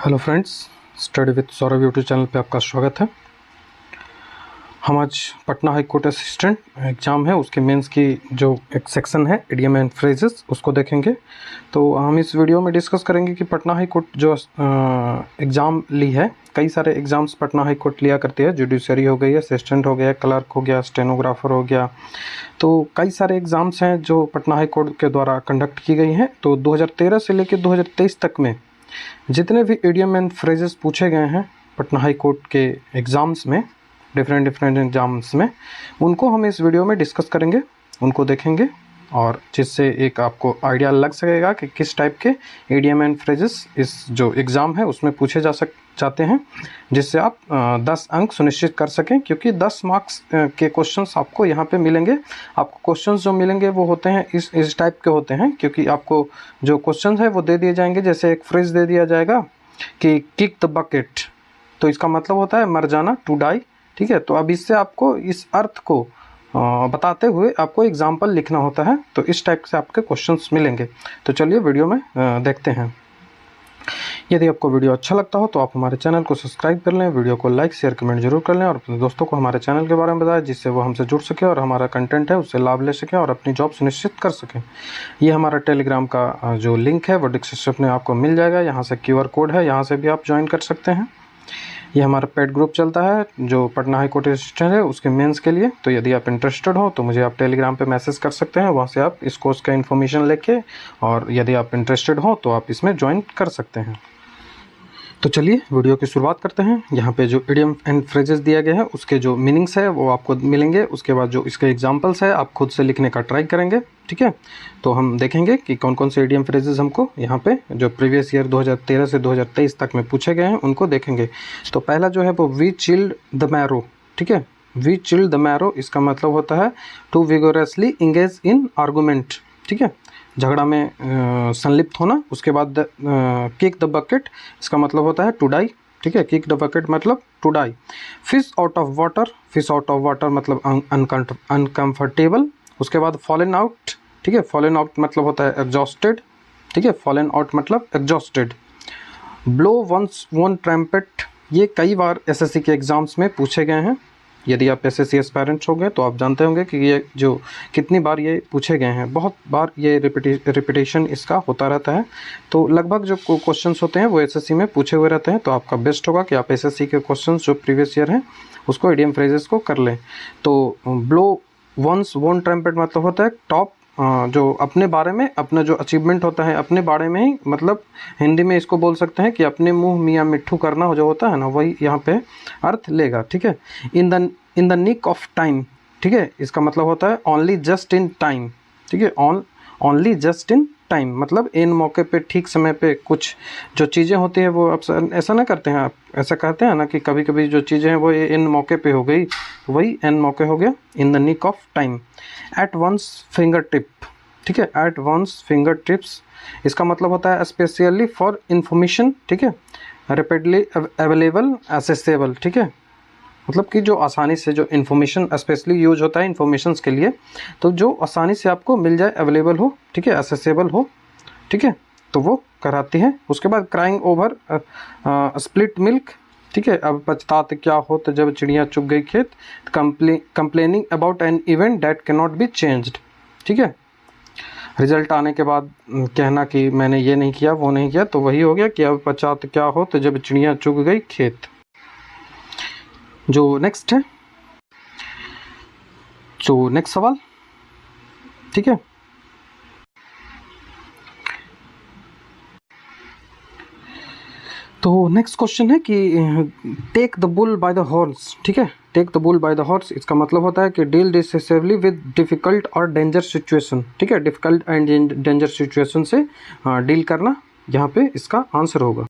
Hello friends, study with Saurabh YouTube channel पे आपका स्वागत है। हम आज Patna high court assistant exam है उसके मेंस की जो एक सेक्शन है इडियम एंड फ्रेजेस उसको देखेंगे। तो हम इस वीडियो में डिस्कस करेंगे कि पटना हाई कोर्ट जो एग्ज़ाम ली है, कई सारे एग्ज़ाम्स पटना हाई कोर्ट लिया करती है। जुडिशरी हो गई, असिस्टेंट हो गया, क्लर्क हो गया, स्टेनोग्राफर हो गया। तो कई सारे एग्ज़ाम्स हैं जो पटना हाई कोर्ट के द्वारा कंडक्ट की गई हैं। तो 2013 से लेकर 2023 तक में जितने भी इडियम एंड फ्रेजेस पूछे गए हैं पटना हाई कोर्ट के एग्ज़ाम्स में, डिफरेंट एग्ज़ाम्स में, उनको हम इस वीडियो में डिस्कस करेंगे, उनको देखेंगे, और जिससे एक आपको आइडिया लग सकेगा कि किस टाइप के इडियम एंड फ्रेजेस इस जो एग्ज़ाम है उसमें पूछे जाते हैं, जिससे आप 10 अंक सुनिश्चित कर सकें। क्योंकि 10 मार्क्स के क्वेश्चंस आपको यहाँ पे मिलेंगे। आपको क्वेश्चंस जो मिलेंगे वो होते हैं इस टाइप के होते हैं, क्योंकि आपको जो क्वेश्चंस है वो दे दिए जाएंगे। जैसे एक फ्रेज दे दिया जाएगा कि किक द बकेट, तो इसका मतलब होता है मर जाना, टू डाई। ठीक है, तो अब इससे आपको इस अर्थ को बताते हुए आपको एग्जाम्पल लिखना होता है। तो इस टाइप से आपके क्वेश्चंस मिलेंगे। तो चलिए वीडियो में देखते हैं। यदि आपको वीडियो अच्छा लगता हो तो आप हमारे चैनल को सब्सक्राइब कर लें, वीडियो को लाइक शेयर कमेंट जरूर कर लें, और अपने दोस्तों को हमारे चैनल के बारे में बताएं, जिससे वो हमसे जुड़ सके और हमारा कंटेंट है उससे लाभ ले सकें और अपनी जॉब सुनिश्चित कर सकें। ये हमारा टेलीग्राम का जो लिंक है वो डिस्क्रिप्शन में आपको मिल जाएगा। यहाँ से QR कोड है, यहाँ से भी आप ज्वाइन कर सकते हैं। ये हमारा पेड ग्रुप चलता है जो पटना हाई कोर्ट असिस्टेंट है उसके मेंस के लिए। तो यदि आप इंटरेस्टेड हो तो मुझे आप टेलीग्राम पे मैसेज कर सकते हैं, वहाँ से आप इस कोर्स का इन्फॉर्मेशन लेके, और यदि आप इंटरेस्टेड हो तो आप इसमें ज्वाइन कर सकते हैं। तो चलिए वीडियो की शुरुआत करते हैं। यहाँ पे जो इडियम एंड फ्रेजेस दिया गया है उसके जो मीनिंग्स है वो आपको मिलेंगे। उसके बाद जो इसके एग्जांपल्स है आप खुद से लिखने का ट्राई करेंगे। ठीक है, तो हम देखेंगे कि कौन कौन से इडियम फ्रेजेस हमको यहाँ पे जो प्रीवियस ईयर 2013 से 2023 तक में पूछे गए हैं उनको देखेंगे। तो पहला जो है वो वी चिल्ड द मैरो। ठीक है, वी चिल्ड द मैरो, इसका मतलब होता है to vigorously engage in argument. ठीक है, झगड़ा में संलिप्त होना। उसके बाद किक द बकेट, इसका मतलब होता है टू डाई। ठीक है, किक द बकेट मतलब to die. Fish out of water, fish out of water मतलब अनकंफर्टेबल। उसके बाद फॉलन आउट। ठीक है, फॉलन आउट मतलब होता है एग्जॉस्टेड। ठीक है, फॉलन आउट मतलब exhausted. Blow one's own trumpet, ये कई बार SSC के एग्ज़ाम्स में पूछे गए हैं। यदि आप SSC एस्पायरेंट्स हो गए तो आप जानते होंगे कि ये जो कितनी बार ये पूछे गए हैं, बहुत बार ये रिपीटेशन इसका होता रहता है। तो लगभग जो क्वेश्चंस होते हैं वो SSC में पूछे हुए रहते हैं। तो आपका बेस्ट होगा कि आप SSC के क्वेश्चंस जो प्रीवियस ईयर हैं उसको इडियम फ्रेजेस को कर लें। तो ब्लो वंस वन ट्रम्पेट मतलब होता है टॉप, जो अपने बारे में, अपना जो अचीवमेंट होता है अपने बारे में ही, मतलब हिंदी में इसको बोल सकते हैं कि अपने मुंह मियाँ मिट्ठू करना जो होता है ना, वही यहाँ पे अर्थ लेगा। ठीक है, in the nick of time. ठीक है, इसका मतलब होता है ओनली जस्ट इन टाइम। ठीक है, ओनली जस्ट इन टाइम मतलब इन मौके पे, ठीक समय पे कुछ जो चीज़ें होती हैं वो अब ऐसा ना करते हैं। आप ऐसा कहते हैं ना कि कभी कभी जो चीज़ें हैं वो इन मौके पे हो गई, वही इन मौके हो गया, in the nick of time. At one's finger tip. ठीक है, एट वंस फिंगर टिप्स, इसका मतलब होता है स्पेशली फॉर इंफॉर्मेशन। ठीक है, रैपिडली अवेलेबल, एसेसेबल। ठीक है, मतलब कि जो आसानी से, जो इन्फॉर्मेशन स्पेशली यूज होता है इन्फॉर्मेशंस के लिए, तो जो आसानी से आपको मिल जाए, अवेलेबल हो। ठीक है, एसेसेबल हो। ठीक है, तो वो कराती है। उसके बाद क्राइंग ओवर स्प्लिट मिल्क। ठीक है, अब पछतात क्या हो तो जब चिड़िया चुग गई खेत। Complaining about an event that can not be changed. ठीक है, रिजल्ट आने के बाद कहना कि मैंने ये नहीं किया, वो नहीं किया, तो वही हो गया कि अब पछतात क्या हो तो जब चिड़िया चुग गई खेत। जो नेक्स्ट है, जो नेक्स्ट सवाल। ठीक है, तो नेक्स्ट क्वेश्चन है कि take the bull by the horse. ठीक है, take the bull by the horse, इसका मतलब होता है कि डील डिसिसिवली विद डिफ़िकल्ट और डेंजर सिचुएशन। ठीक है, डिफ़िकल्ट एंड डेंजर सिचुएशन से डील करना, यहाँ पे इसका आंसर होगा।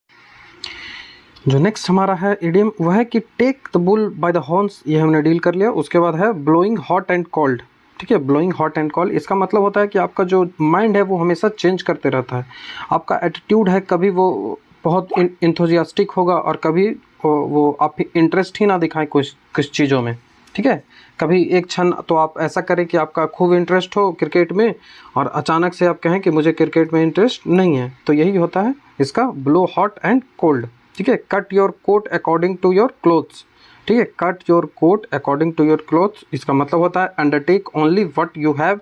जो नेक्स्ट हमारा है इडियम वह है कि take the bull by the horns, ये हमने डील कर लिया। उसके बाद है ब्लोइंग हॉट एंड कोल्ड। ठीक है, ब्लोइंग हॉट एंड कोल्ड, इसका मतलब होता है कि आपका जो माइंड है वो हमेशा चेंज करते रहता है। आपका एटीट्यूड है, कभी वो बहुत इंथुजियास्टिक होगा और कभी वो आप इंटरेस्ट ही ना दिखाएं कुछ चीज़ों में। ठीक है, कभी एक क्षण तो आप ऐसा करें कि आपका खूब इंटरेस्ट हो क्रिकेट में, और अचानक से आप कहें कि मुझे क्रिकेट में इंटरेस्ट नहीं है। तो यही होता है इसका ब्लो हॉट एंड कोल्ड। ठीक है, cut your coat according to your cloths, ठीक है, cut your coat according to your cloths इसका मतलब होता है undertake only what you have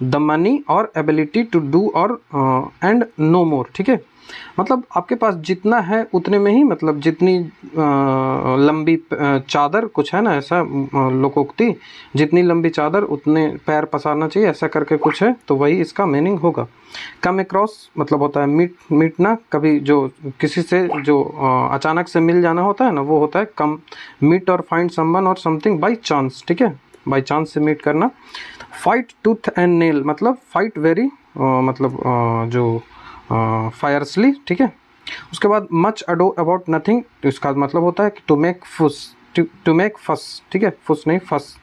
the money और एबिलिटी टू डू और एंड नो मोर, ठीक है, मतलब आपके पास जितना है उतने में ही, मतलब जितनी लंबी चादर, कुछ है ना ऐसा लोकोक्ति, जितनी लंबी चादर उतने पैर पसारना चाहिए, ऐसा करके कुछ है, तो वही इसका मीनिंग होगा। कम अक्रॉस मतलब होता है मीटना, कभी जो किसी से जो अचानक से मिल जाना होता है ना, वो होता है कम। मीट और फाइंड समवन और समथिंग बाय चांस, ठीक है, बाय चांस से मीट करना। फाइट टूथ एंड नेल मतलब फाइट वेरी मतलब जो फायरसली, ठीक है। उसके बाद मच अडो अबाउट नथिंग, तो इसका मतलब होता है कि टू मेक फुस, टू मेक फस, ठीक है, फुस नहीं फस,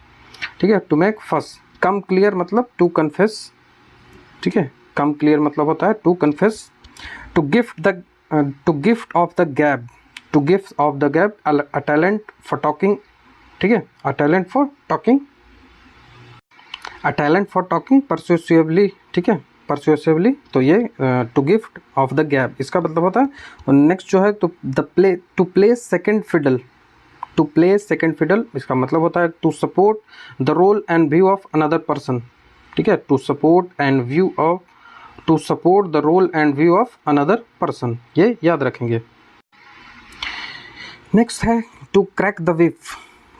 ठीक है, to make fuss. Come clear मतलब टू कन्फेस, ठीक है, कम क्लियर मतलब होता है to confess. To gift of the gab, to gift of the gab, a talent for talking, ठीक है, a talent for talking, a talent for talking persuasively, ठीक है, परसुएसिवली, तो ये to gift of the gap इसका मतलब होता है। और नेक्स्ट जो है तो to play second fiddle, to play second fiddle इसका मतलब होता है to support the role and view of another person, ठीक है, to support and view of, to support the role and view of another person, ये याद रखेंगे। Next है टू क्रैक द विप,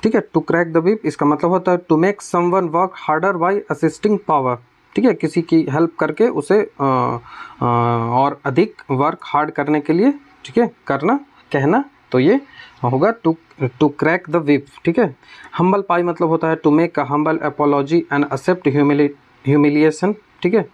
ठीक है, टू क्रैक द विप इसका मतलब होता है to make someone work harder by assisting power, ठीक है, किसी की हेल्प करके उसे और अधिक वर्क हार्ड करने के लिए, ठीक है, करना, कहना, तो ये होगा टू क्रैक द विप, ठीक है। हम्बल पाई मतलब होता है to make a humble apology and accept humiliation, ठीक है।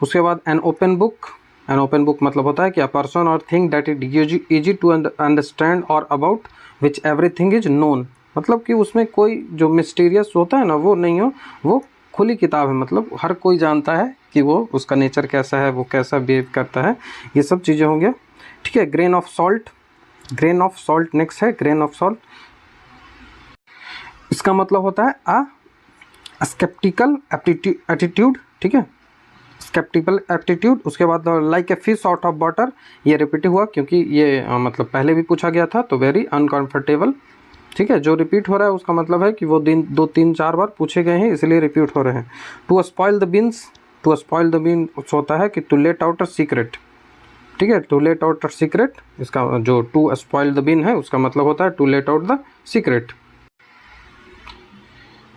उसके बाद एन ओपन बुक मतलब होता है कि a person or thing that is easy to understand or about which everything is known, मतलब कि उसमें कोई जो मिस्टीरियस होता है ना वो नहीं हो, वो खुली किताब है, मतलब हर कोई जानता है कि वो उसका नेचर कैसा है, वो कैसा बिहेव करता है, ये सब चीज़ें हो गया, ठीक है। Grain of salt, grain of salt next है, ग्रेन ऑफ सॉल्ट इसका मतलब होता है अ स्केप्टिकल एटीट्यूड, ठीक है, स्केप्टिकल एप्टीट्यूड। उसके बाद like a fish out of water, ये रिपीट हुआ क्योंकि ये मतलब पहले भी पूछा गया था, तो वेरी अनकंफर्टेबल, ठीक है, जो रिपीट हो रहा है उसका मतलब है कि वो दिन 2-3-4 बार पूछे गए हैं इसलिए रिपीट हो रहे हैं। To spoil the beans, to spoil the beans होता है कि to let out a secret, ठीक है, to let out a secret इसका जो टू स्पॉइल द बीन है उसका मतलब होता है to let out the secret.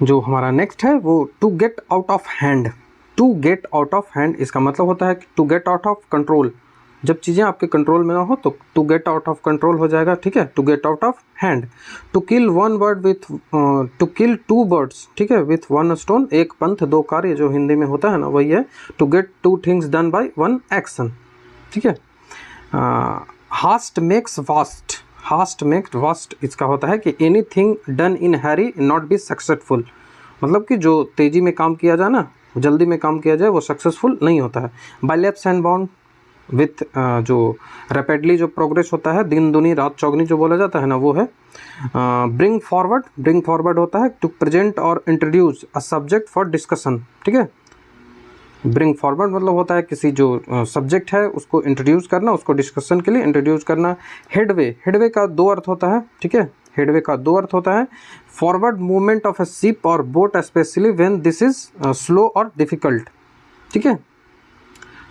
जो हमारा नेक्स्ट है वो to get out of hand, to get out of hand इसका मतलब होता है to get out of control, जब चीज़ें आपके कंट्रोल में ना हो तो to get out of control हो जाएगा, ठीक है, to get out of hand. To kill one bird with, to kill two birds, ठीक है, विथ वन स्टोन, एक पंथ दो कार्य, जो हिंदी में होता है ना वही है to get two things done by one action, ठीक है। Haste makes waste, haste makes waste इसका होता है कि anything done in hurry not be successful, मतलब कि जो तेज़ी में काम किया जाए ना, जल्दी में काम किया जाए वो सक्सेसफुल नहीं होता है। By leaps and bound with जो रैपिडली जो प्रोग्रेस होता है, दिन दुनी रात चौगनी जो बोला जाता है ना वो है। ब्रिंग फॉरवर्ड, ब्रिंग फॉरवर्ड होता है टू प्रेजेंट और introduce a subject for discussion, ठीक है, ब्रिंग फॉरवर्ड मतलब होता है किसी जो सब्जेक्ट है उसको इंट्रोड्यूस करना, उसको डिस्कशन के लिए इंट्रोड्यूस करना। हेडवे, हेडवे का दो अर्थ होता है, ठीक है, हेडवे का दो अर्थ होता है, forward movement of a ship और boat specially when this is slow और डिफिकल्ट, ठीक है,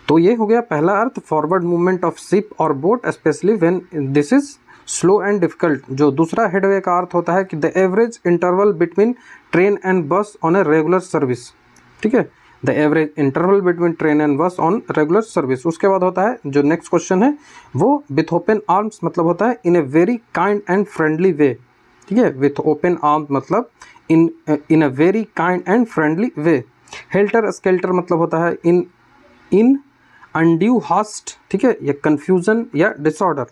तो ये हो गया पहला अर्थ, फॉरवर्ड मूवमेंट ऑफ शिप और boat specially when this is slow and difficult. जो दूसरा हेडवे का अर्थ होता है कि the average interval between train and bus on a regular service, ठीक है, the average interval between train and bus on regular service. उसके बाद होता है जो नेक्स्ट क्वेश्चन है वो विथ ओपन आर्म्स मतलब होता है in a very kind and friendly way, ठीक है, विथ ओपन आर्म्स मतलब in a very kind and friendly way. Helter skelter मतलब होता है इन अनड्यू हास्ट, ठीक है, या कन्फ्यूजन या डिसऑर्डर,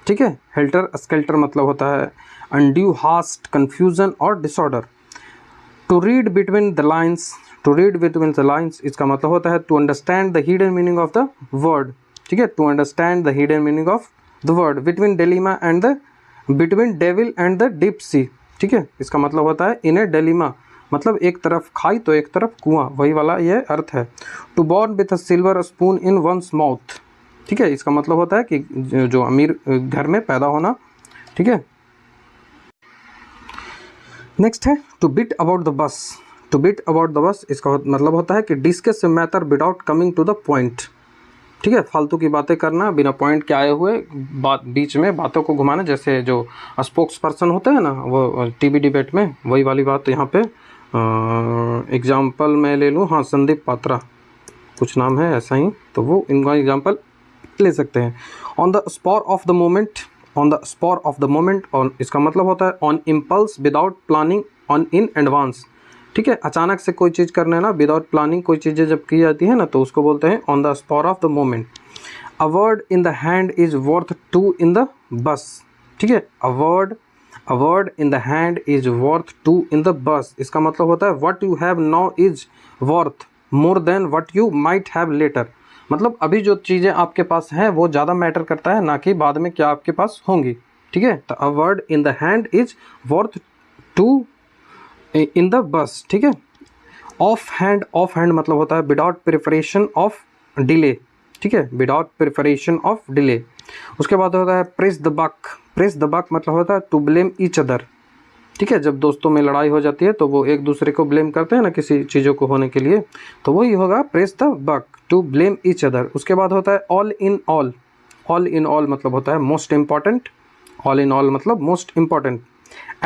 ठीक है, हेल्टर स्केल्टर मतलब होता है अनड्यू हास्ट, कन्फ्यूजन और disorder. To read between the lines, to read between the lines इसका मतलब होता है to understand the hidden meaning of the word, ठीक है, to understand the hidden meaning of the word. Between dilemma and the, between devil and the deep sea, ठीक है, इसका मतलब होता है इन ए डिलीमा, मतलब एक तरफ खाई तो एक तरफ कुआं, वही वाला ये अर्थ है। To born with a silver spoon in one's mouth, ठीक है, इसका मतलब होता है कि जो अमीर घर में पैदा होना। ठीक है, नेक्स्ट है to beat about the bush. To beat about the bush इसका मतलब होता है कि discuss a matter without coming to the point. ठीक है, फालतू की बातें करना, बिना पॉइंट के आए हुए बात, बीच में बातों को घुमाना, जैसे जो स्पोक्स पर्सन होते हैं ना वो टीवी डिबेट में, वही वाली बात यहाँ पे एग्जाम्पल मैं ले लूँ। हाँ, संदीप पात्रा कुछ नाम है ऐसा ही, तो वो इनका एग्जाम्पल ले सकते हैं। On the spur of the moment, on the spur of the moment, on इसका मतलब होता है on impulse without planning on in advance. ठीक है, अचानक से कोई चीज़ करना है ना, विदाउट प्लानिंग कोई चीज़ें जब की जाती है ना, तो उसको बोलते हैं on the spur of the moment. A word in the hand is worth two in the bush. ठीक है, a word in the hand is worth two in the bush. इसका मतलब होता है what you have now is worth more than what you might have later. मतलब अभी जो चीज़ें आपके पास हैं वो ज़्यादा मैटर करता है, ना कि बाद में क्या आपके पास होंगी। ठीक है, तो a word in the hand is worth two in the bush. ठीक है, ऑफ हैंड, ऑफ हैंड मतलब होता है विदाउट प्रिपरेशन ऑफ डिले। ठीक है, विदाउट प्रिपरेशन ऑफ डिले। उसके बाद होता है press the buck. Press the buck मतलब होता है टू ब्लेम ईच अदर। ठीक है, जब दोस्तों में लड़ाई हो जाती है तो वो एक दूसरे को ब्लेम करते हैं ना किसी चीज़ों को होने के लिए, तो वही होगा pass the buck, to blame each other. उसके बाद होता है all in all. All in all मतलब होता है most important. All in all मतलब most important.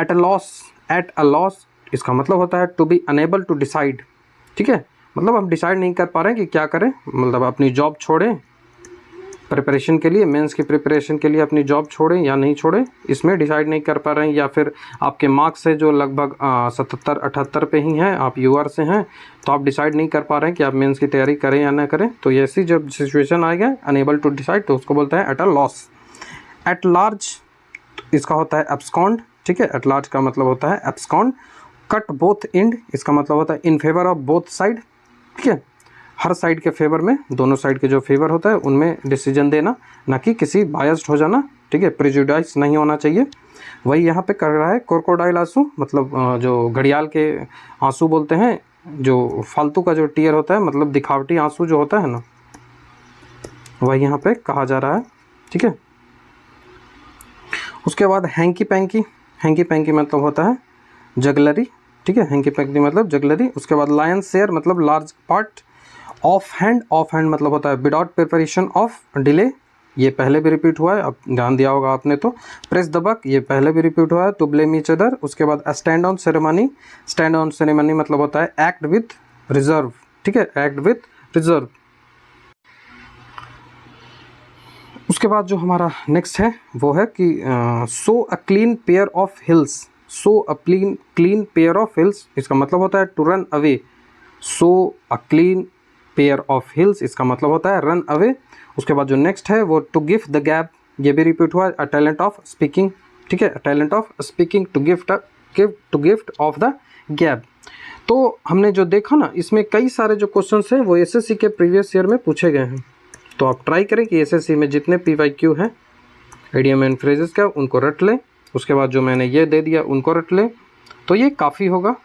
At a loss, at a loss इसका मतलब होता है to be unable to decide. ठीक है, मतलब हम डिसाइड नहीं कर पा रहे हैं कि क्या करें, मतलब अपनी जॉब छोड़ें प्रिपरेशन के लिए, मेंस की प्रिपरेशन के लिए अपनी जॉब छोड़ें या नहीं छोड़ें, इसमें डिसाइड नहीं कर पा रहे हैं। या फिर आपके मार्क्स है जो लगभग 77-78 पे ही हैं, आप यूआर से हैं, तो आप डिसाइड नहीं कर पा रहे हैं कि आप मेंस की तैयारी करें या ना करें, तो ऐसी जब सिचुएशन आएगा अनेबल टू डिसाइड, तो उसको बोलते हैं eight a loss. At large इसका होता है एब्सकॉन्ड। ठीक है, एट लार्ज का मतलब होता है एब्सकॉन्ड। कट बोथ एंड इसका मतलब होता है in favour of both side. ठीक है, हर साइड के फेवर में, दोनों साइड के जो फेवर होता है उनमें डिसीजन देना, ना कि किसी बायस्ड हो जाना। ठीक है, प्रेजुडाइज नहीं होना चाहिए। वही यहाँ पे कर रहा है क्रोकोडाइल आंसू, मतलब जो घड़ियाल के आंसू बोलते हैं, जो फालतू का जो टीयर होता है, मतलब दिखावटी आंसू जो होता है ना, वही यहाँ पे कहा जा रहा है। ठीक है, उसके बाद हैंकी पैंकी। हैंकी पैंकी मतलब होता है जगलरी। ठीक है, हैंकी पैंकी मतलब जगलरी। उसके बाद लायन शेयर मतलब large part. Of hand, of hand मतलब होता है विदाउट प्रिपरेशन ऑफ डिले, ये पहले भी रिपीट हुआ है, अब ध्यान दिया होगा आपने तो। प्रेस दबक ये पहले भी रिपीट हुआ है, टू ब्लेम ईच अदर। उसके बाद stand on ceremony. Stand on ceremony मतलब होता है एक्ट विथ रिजर्व। ठीक है, एक्ट विथ रिजर्व। उसके बाद जो हमारा नेक्स्ट है वो है कि show a clean pair of heels. Show a clean pair of heels इसका मतलब होता है to run away. Show a clean pair of heels इसका मतलब होता है रन अवे। उसके बाद जो नेक्स्ट है वो टू गिफ्ट द गैप, ये भी रिपीट हुआ है, अ टैलेंट ऑफ स्पीकिंग। ठीक है, talent of speaking to gift of the gap. तो हमने जो देखा ना, इसमें कई सारे जो क्वेश्चंस हैं वो एसएससी के प्रीवियस ईयर में पूछे गए हैं, तो आप ट्राई करें कि एसएससी में जितने पीवाईक्यू हैं इडियम एंड फ्रेजेस का उनको रट लें। उसके बाद जो मैंने ये दे दिया उनको रट लें, तो ये काफ़ी होगा।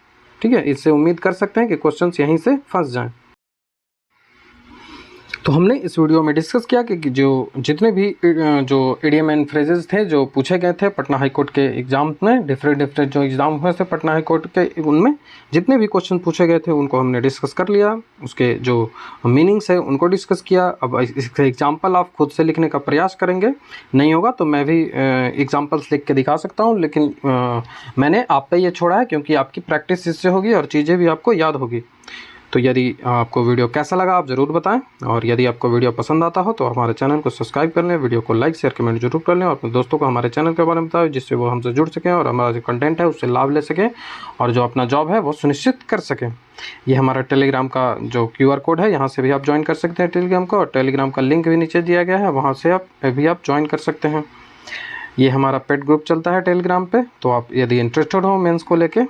ठीक है, इससे उम्मीद कर सकते हैं कि क्वेश्चंस यहीं से फंस जाएं। तो हमने इस वीडियो में डिस्कस किया कि जो जितने भी जो इडियम एंड फ्रेजेस थे जो पूछे गए थे पटना हाई कोर्ट के एग्जाम में, डिफरेंट जो एग्ज़ाम हुए थे पटना हाई कोर्ट के, उनमें जितने भी क्वेश्चन पूछे गए थे उनको हमने डिस्कस कर लिया, उसके जो मीनिंग्स है उनको डिस्कस किया। अब इसके एग्जाम्पल आप खुद से लिखने का प्रयास करेंगे, नहीं होगा तो मैं भी एग्जाम्पल्स लिख के दिखा सकता हूँ, लेकिन मैंने आप पे ये छोड़ा है क्योंकि आपकी प्रैक्टिस इससे होगी और चीज़ें भी आपको याद होगी। तो यदि आपको वीडियो कैसा लगा आप ज़रूर बताएं, और यदि आपको वीडियो पसंद आता हो तो हमारे चैनल को सब्सक्राइब कर लें, वीडियो को लाइक शेयर कमेंट जरूर कर लें, और अपने दोस्तों को हमारे चैनल के बारे में बताएं जिससे वो हमसे जुड़ सकें और हमारा जो कंटेंट है उससे लाभ ले सकें और जो अपना जॉब है वो सुनिश्चित कर सकें। ये हमारा टेलीग्राम का जो QR कोड है, यहाँ से भी आप ज्वाइन कर सकते हैं टेलीग्राम को, और टेलीग्राम का लिंक भी नीचे दिया गया है, वहाँ से आप ज्वाइन कर सकते हैं। ये हमारा पेड ग्रुप चलता है टेलीग्राम पे, तो आप यदि इंटरेस्टेड हो मेंस को लेके,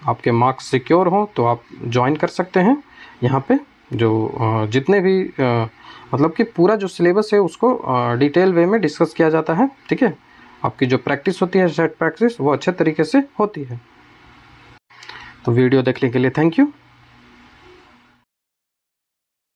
आपके मार्क्स सिक्योर हो तो आप ज्वाइन कर सकते हैं। यहाँ पे जो जितने भी मतलब कि पूरा जो सिलेबस है उसको डिटेल वे में डिस्कस किया जाता है। ठीक है, आपकी जो प्रैक्टिस होती है सेट प्रैक्टिस वो अच्छे तरीके से होती है। तो वीडियो देखने के लिए थैंक यू।